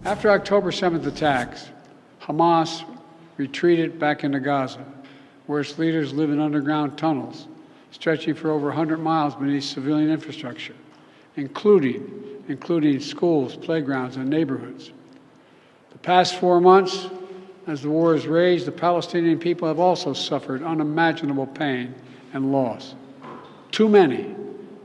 After October 7th attacks, Hamas retreated back into Gaza, where its leaders live in underground tunnels stretching for over 100 miles beneath civilian infrastructure, including schools, playgrounds, and neighborhoods. The past 4 months, as the war has raged, the Palestinian people have also suffered unimaginable pain and loss. Too many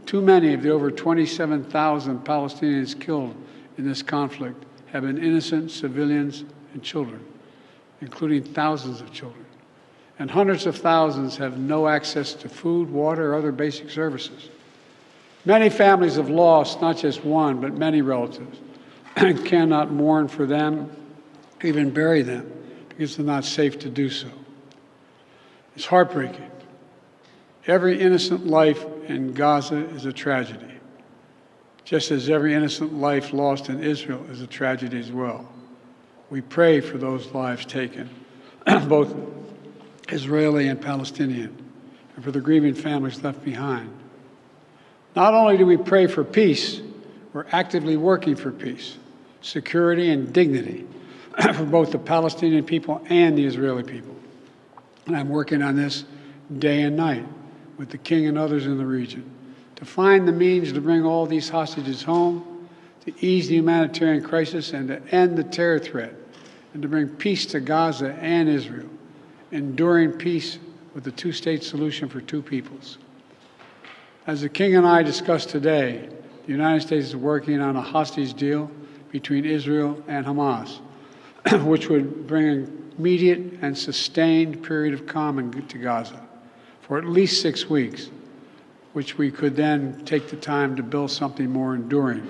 of the over 27,000 Palestinians killed in this conflict have been innocent civilians and children, including thousands of children. And hundreds of thousands have no access to food, water, or other basic services. Many families have lost not just one, but many relatives, and cannot mourn for them, even bury them, because they're not safe to do so. It's heartbreaking. Every innocent life in Gaza is a tragedy, just as every innocent life lost in Israel is a tragedy as well. We pray for those lives taken, both Israeli and Palestinian, and for the grieving families left behind. Not only do we pray for peace, we're actively working for peace, security, and dignity for both the Palestinian people and the Israeli people. And I'm working on this day and night with the King and others in the region to find the means to bring all these hostages home, to ease the humanitarian crisis, and to end the terror threat, and to bring peace to Gaza and Israel, enduring peace with the two-state solution for two peoples. As the King and I discussed today, the United States is working on a hostage deal between Israel and Hamas, which would bring an immediate and sustained period of calm to Gaza for at least 6 weeks, which we could then take the time to build something more enduring.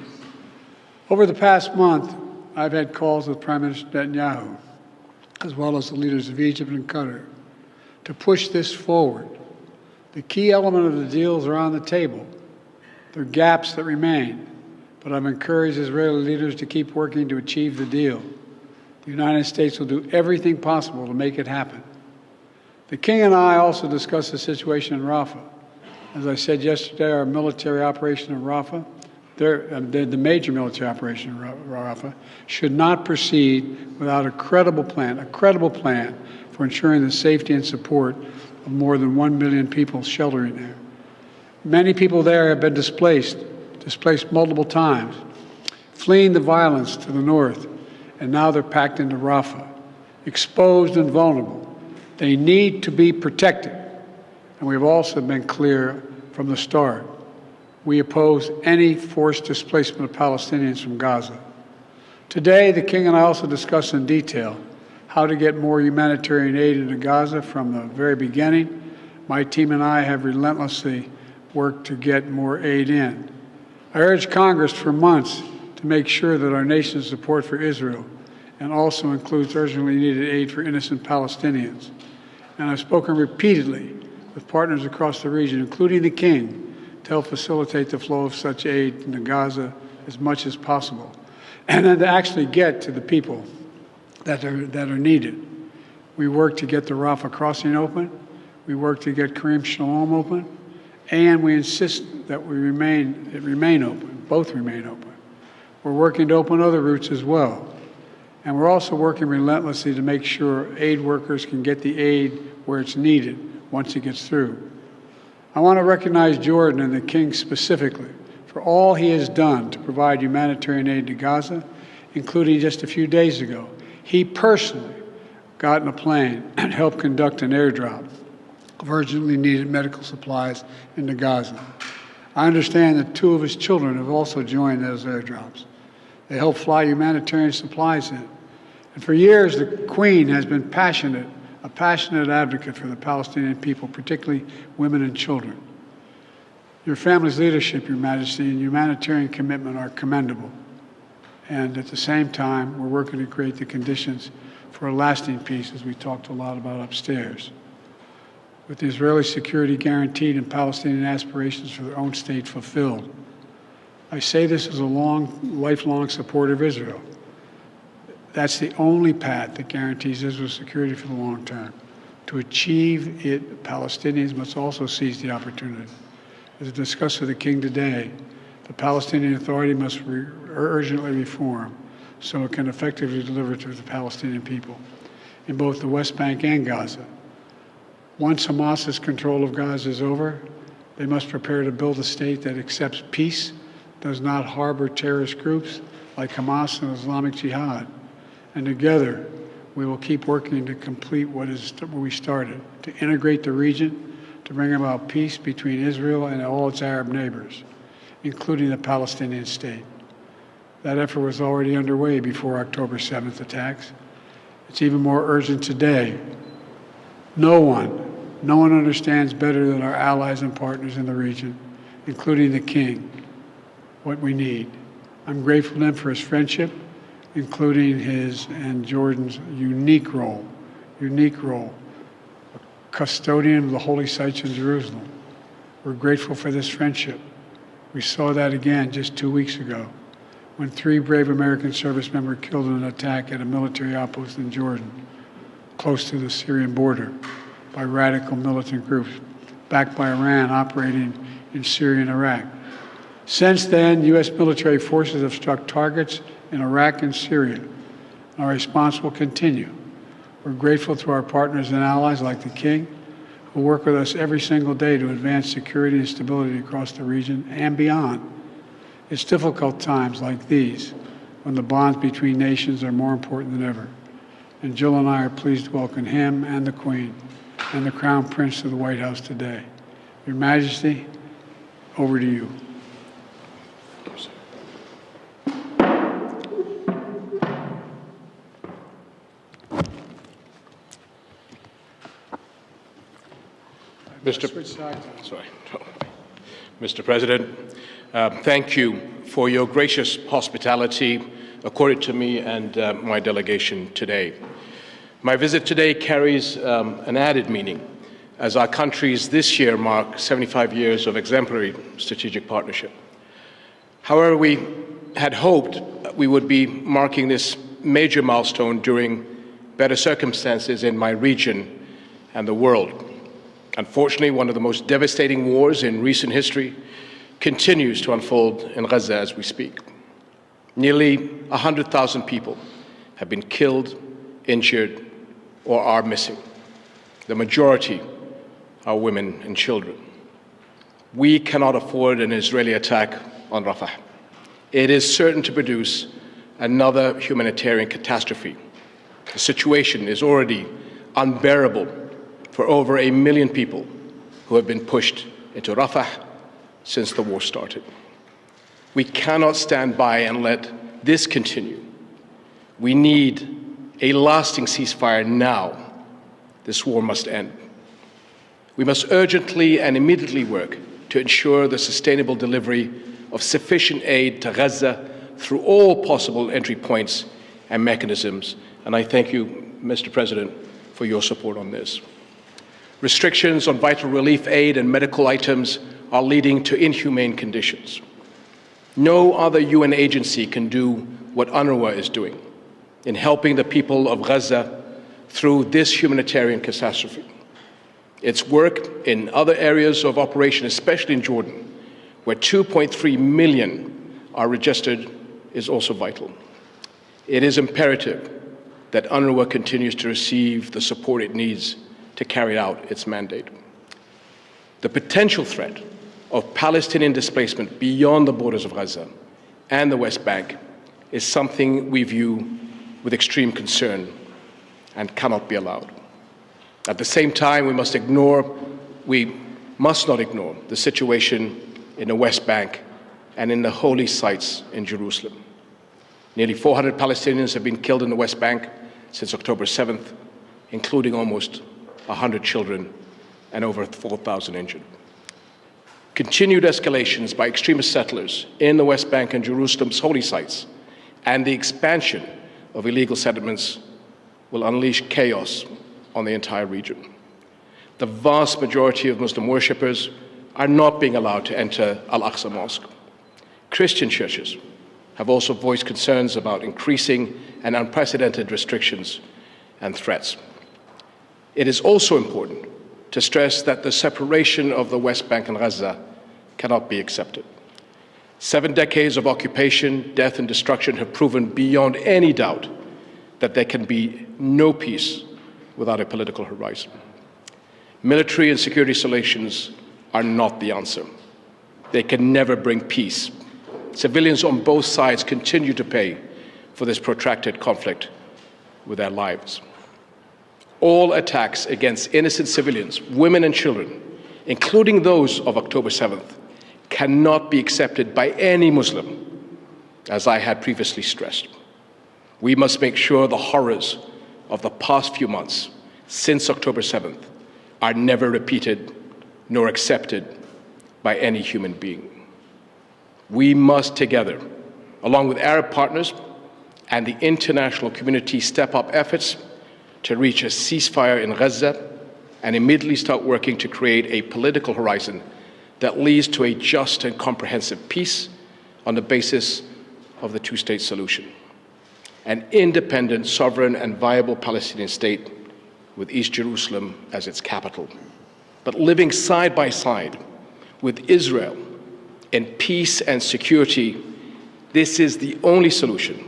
Over the past month, I've had calls with Prime Minister Netanyahu, as well as the leaders of Egypt and Qatar, to push this forward. The key element of the deals are on the table. There are gaps that remain, but I've encouraged Israeli leaders to keep working to achieve the deal. The United States will do everything possible to make it happen. The King and I also discussed the situation in Rafah. As I said yesterday, our military operation in Rafah, the major military operation in Rafah, should not proceed without a credible plan for ensuring the safety and support of more than 1 million people sheltering there. Many people there have been displaced multiple times, fleeing the violence to the north, and now they're packed into Rafah, exposed and vulnerable. They need to be protected, and we've also been clear from the start. We oppose any forced displacement of Palestinians from Gaza. Today, the King and I also discussed in detail how to get more humanitarian aid into Gaza from the very beginning. My team and I have relentlessly worked to get more aid in. I urged Congress for months to make sure that our nation's support for Israel and also includes urgently needed aid for innocent Palestinians. And I've spoken repeatedly with partners across the region, including the King, to help facilitate the flow of such aid into Gaza as much as possible, and then to actually get to the people that are needed. We work to get the Rafah crossing open, we work to get Karim Shalom open, and we insist that both remain open. We're working to open other routes as well. And we're also working relentlessly to make sure aid workers can get the aid where it's needed once it gets through. I want to recognize Jordan and the King specifically for all he has done to provide humanitarian aid to Gaza, including just a few days ago. He personally got in a plane and helped conduct an airdrop of urgently needed medical supplies into Gaza. I understand that 2 of his children have also joined those airdrops. They help fly humanitarian supplies in. And for years, the Queen has been a passionate advocate for the Palestinian people, particularly women and children. Your family's leadership, Your Majesty, and humanitarian commitment are commendable. And at the same time, we're working to create the conditions for a lasting peace, as we talked a lot about upstairs. With the Israeli security guaranteed and Palestinian aspirations for their own state fulfilled. I say this as a lifelong supporter of Israel. That's the only path that guarantees Israel's security for the long term. To achieve it, Palestinians must also seize the opportunity. As discussed with the King today, the Palestinian Authority must urgently reform. so it can effectively deliver to the Palestinian people in both the West Bank and Gaza. Once Hamas's control of Gaza is over, they must prepare to build a state that accepts peace, does not harbor terrorist groups like Hamas and Islamic Jihad. And together, we will keep working to complete what we started, to integrate the region, to bring about peace between Israel and all its Arab neighbors, including the Palestinian state. That effort was already underway before October 7th attacks. It's even more urgent today. No one understands better than our allies and partners in the region, including the King, what we need. I'm grateful to him for his friendship, including his and Jordan's unique role, a custodian of the holy sites in Jerusalem. We're grateful for this friendship. We saw that again just 2 weeks ago, when 3 brave American servicemen were killed in an attack at a military outpost in Jordan, close to the Syrian border, by radical militant groups backed by Iran operating in Syria and Iraq. Since then, U.S. military forces have struck targets in Iraq and Syria, and our response will continue. We're grateful to our partners and allies like the King, who work with us every single day to advance security and stability across the region and beyond. It's difficult times like these when the bonds between nations are more important than ever. And Jill and I are pleased to welcome him and the Queen and the Crown Prince to the White House today. Your Majesty, over to you. Mr. President, thank you for your gracious hospitality accorded to me and my delegation today. My visit today carries an added meaning, as our countries this year mark 75 years of exemplary strategic partnership. However, we had hoped we would be marking this major milestone during better circumstances in my region and the world. Unfortunately, one of the most devastating wars in recent history continues to unfold in Gaza as we speak. Nearly 100,000 people have been killed, injured, or are missing. The majority are women and children. We cannot afford an Israeli attack on Rafah. It is certain to produce another humanitarian catastrophe. The situation is already unbearable for over 1 million people who have been pushed into Rafah since the war started. We cannot stand by and let this continue. We need a lasting ceasefire now. This war must end. We must urgently and immediately work to ensure the sustainable delivery of sufficient aid to Gaza through all possible entry points and mechanisms. And I thank you, Mr. President, for your support on this. Restrictions on vital relief aid and medical items are leading to inhumane conditions. No other UN agency can do what UNRWA is doing in helping the people of Gaza through this humanitarian catastrophe. Its work in other areas of operation, especially in Jordan, where 2.3 million are registered, is also vital. It is imperative that UNRWA continues to receive the support it needs to carry out its mandate. The potential threat of Palestinian displacement beyond the borders of Gaza and the West Bank is something we view with extreme concern and cannot be allowed. At the same time, we must not ignore the situation in the West Bank and in the holy sites in Jerusalem. Nearly 400 Palestinians have been killed in the West Bank since October 7th, including almost 100 children and over 4,000 injured. Continued escalations by extremist settlers in the West Bank and Jerusalem's holy sites and the expansion of illegal settlements will unleash chaos on the entire region. The vast majority of Muslim worshippers are not being allowed to enter Al-Aqsa Mosque. Christian churches have also voiced concerns about increasing and unprecedented restrictions and threats. It is also important to stress that the separation of the West Bank and Gaza cannot be accepted. 7 decades of occupation, death, and destruction have proven beyond any doubt that there can be no peace without a political horizon. Military and security solutions are not the answer. They can never bring peace. Civilians on both sides continue to pay for this protracted conflict with their lives. All attacks against innocent civilians, women and children, including those of October 7th, cannot be accepted by any Muslim, as I had previously stressed. We must make sure the horrors of the past few months since October 7th are never repeated nor accepted by any human being. We must together, along with Arab partners and the international community, step up efforts to reach a ceasefire in Gaza and immediately start working to create a political horizon that leads to a just and comprehensive peace on the basis of the two-state solution. An independent, sovereign, and viable Palestinian state with East Jerusalem as its capital, but living side by side with Israel in peace and security. This is the only solution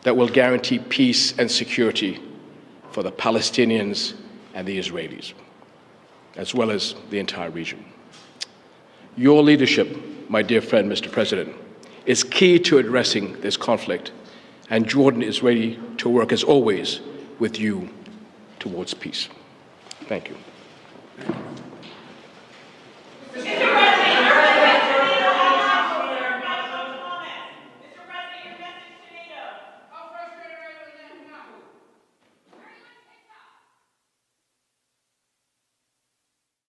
that will guarantee peace and security for the Palestinians and the Israelis, as well as the entire region. Your leadership, my dear friend, Mr. President, is key to addressing this conflict, and Jordan is ready to work, as always, with you towards peace. Thank you.